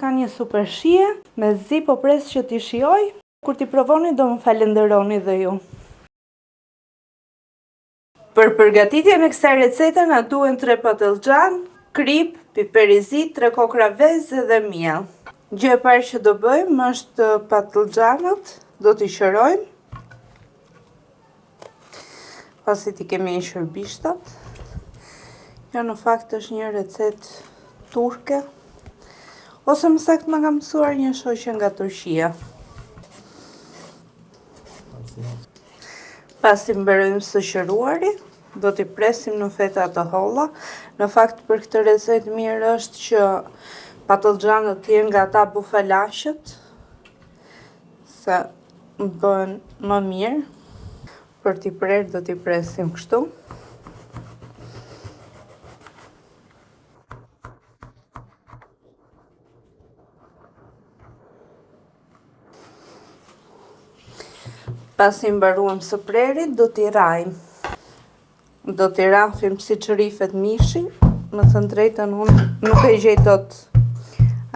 ka një super shije, mezi po pres që t'i shijoj. Kur t'i provoni do më falenderoni dhe ju. Për përgatitjen e kësaj recete na duhen 3 patlıcan, krip, piper i zi, 3 kokra vezë dhe miell. Gjë e parë që do bëjmë është patlıcanët, do t'i qërojmë. Pasi t'i kemi hequr bishtat. Kjo në fakt është një recet turke, ose më saktë më ka mësuar një shoqe nga Turqia. Pasi mbarojmë së qëruari, do t'i presim në feta të holla. Në fakt për këtë recet mirë është që patlıcanët jenë nga ata bufalashët, se bën më mirë. Për t'i prerë do t'i presim kështu. Pasi mbaruam së prerit, do t'i rajmë. Do t'i rafim si që rifet mishi. Më thënë drejtën, unë nuk e gjej dot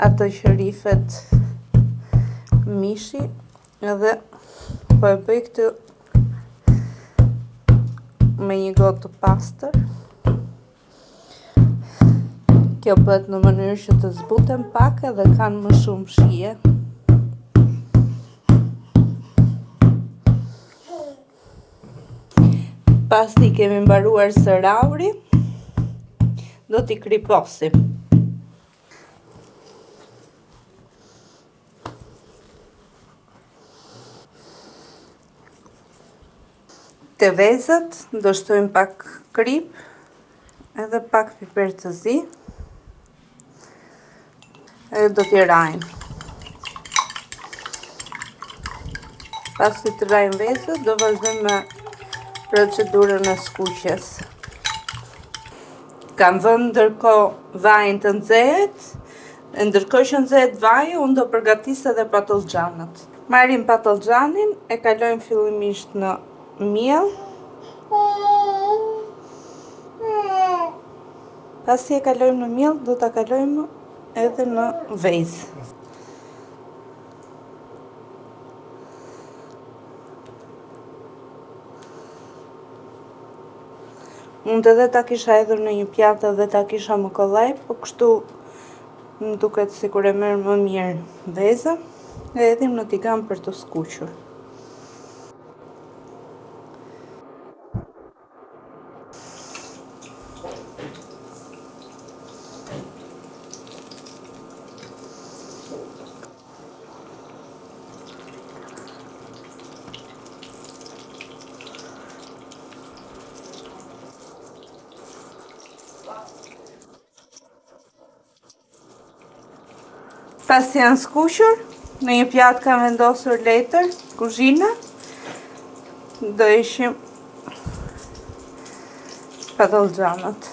atë që rifet mishi. Edhe po e bëj këtë me një gotë të pastër. Kjo bëhet në mënyrë që të zbuten pak edhe kanë më shumë shije. Pasi kemi mbaruar së rauri, do t'i kriposim. Të vezët, do shtojmë pak krip, edhe pak piper të zi, edhe do t'i rajmë. Pasi të rajmë vezët, do vazhdojmë me procedurën e skuqjes. Kam vënë ndërkohë vajin të nxehet, e ndërkohë që nxehet vaji, unë do përgatis edhe patlıcanët. Marrim patlıcanin, e kalojmë fillimisht në miell. Pasi e kalojmë në miell, do ta kalojmë edhe në vezë. Mund edhe ta kisha hedhur në një pjatë dhe ta kisha më kollaj, po kështu më duket sikur e merr më mirë vezën, e hedhim në tigan për të skuqur. Pasi janë skuqur, në një pjatë kam vendosur letër, kuzhina, do ishim patlıcanët.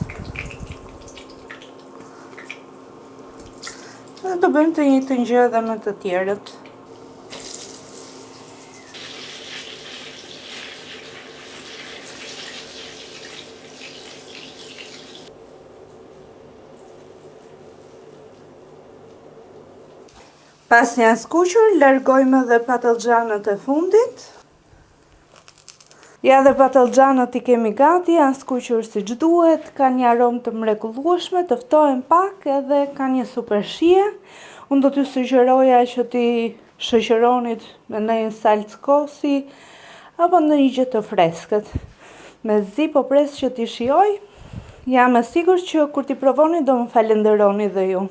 Dhe do bëjmë të njëjtën gjë edhe me të tjerët. Pas janë skuqur, largojmë edhe patlıcanët e fundit. Ja dhe patlıcanët i kemi gati, janë skuqur siç duhet, kanë një aromë të mrekullueshme, të ftohen pak edhe kanë një super shije. Unë do t'ju sugjeroja që t'i shoqëronit me ndonjë salcë kosi apo ndonjë gjë të freskët. Mezi po pres që t'i shijoj, jam e sigurt që kur t'i provoni do më falenderoni dhe ju.